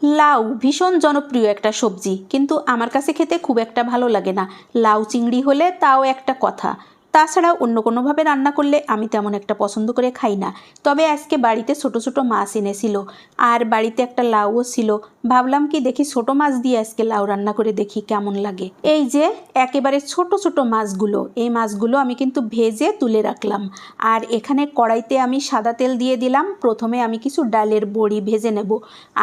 লাউ ভীষণ জনপ্রিয় একটা সবজি, কিন্তু আমার কাছে খেতে খুব একটা ভালো লাগে না। লাউ চিংড়ি হলে তাও একটা কথা, তাছাড়া অন্য কোনোভাবে রান্না করলে আমি তেমন একটা পছন্দ করে খাই না। তবে আজকে বাড়িতে ছোট ছোট মাছ এনেছিল, আর বাড়িতে একটা লাউও ছিল। ভাবলাম কি দেখি ছোট মাছ দিয়ে আজকে লাউ রান্না করে দেখি কেমন লাগে। এই যে একেবারে ছোট ছোট মাছগুলো, এই মাছগুলো আমি কিন্তু ভেজে তুলে রাখলাম। আর এখানে কড়াইতে আমি সাদা তেল দিয়ে দিলাম। প্রথমে আমি কিছু ডালের বড়ি ভেজে নেব,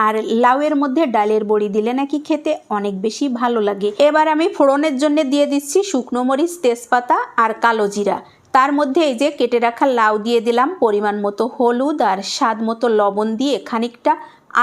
আর লাউয়ের মধ্যে ডালের বড়ি দিলে নাকি খেতে অনেক বেশি ভালো লাগে। এবার আমি ফোড়নের জন্য দিয়ে দিচ্ছি শুকনো মরিচ, তেজপাতা আর কালো জিরা। তার মধ্যে এই যে কেটে রাখা লাউ দিয়ে দিলাম, পরিমাণ মতো হলুদ আর স্বাদ মতো লবণ দিয়ে খানিকটা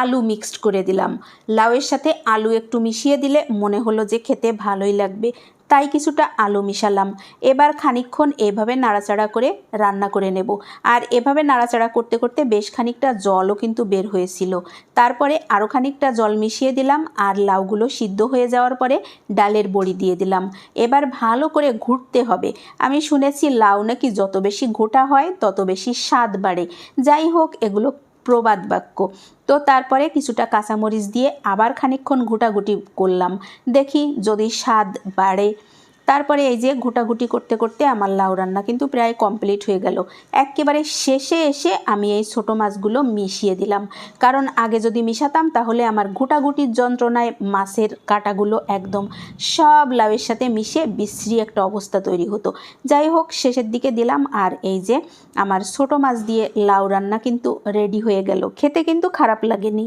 আলু মিক্সড করে দিলাম। লাউয়ের সাথে আলু একটু মিশিয়ে দিলে মনে হলো যে খেতে ভালোই লাগবে, তাই কিছুটা আলু মিশালাম। এবার খানিকক্ষণ এভাবে নাড়াচাড়া করে রান্না করে নেব। আর এভাবে নাড়াচাড়া করতে করতে বেশ খানিকটা জলও কিন্তু বের হয়েছিল। তারপরে আরও খানিকটা জল মিশিয়ে দিলাম, আর লাউগুলো সিদ্ধ হয়ে যাওয়ার পরে ডালের বড়ি দিয়ে দিলাম। এবার ভালো করে ঘুটতে হবে। আমি শুনেছি লাউ নাকি যত বেশি ঘোটা হয় তত বেশি স্বাদ বাড়ে। যাই হোক, এগুলো প্রবাদ বাক্য। তো তারপরে কিছুটা কাঁচামরিচ দিয়ে আবার খানিকক্ষণ ঘুটাঘুটি করলাম, দেখি যদি স্বাদ বাড়ে। তারপরে এই যে ঘুটাঘুটি করতে করতে আমার লাউ রান্না কিন্তু প্রায় কমপ্লিট হয়ে গেল। একেবারে শেষে এসে আমি এই ছোটো মাছগুলো মিশিয়ে দিলাম, কারণ আগে যদি মিশাতাম তাহলে আমার ঘুটাঘুটির যন্ত্রণায় মাছের কাঁটাগুলো একদম সব লাউয়ের সাথে মিশে বিশ্রী একটা অবস্থা তৈরি হতো। যাই হোক, শেষের দিকে দিলাম, আর এই যে আমার ছোটো মাছ দিয়ে লাউ রান্না কিন্তু রেডি হয়ে গেল। খেতে কিন্তু খারাপ লাগেনি।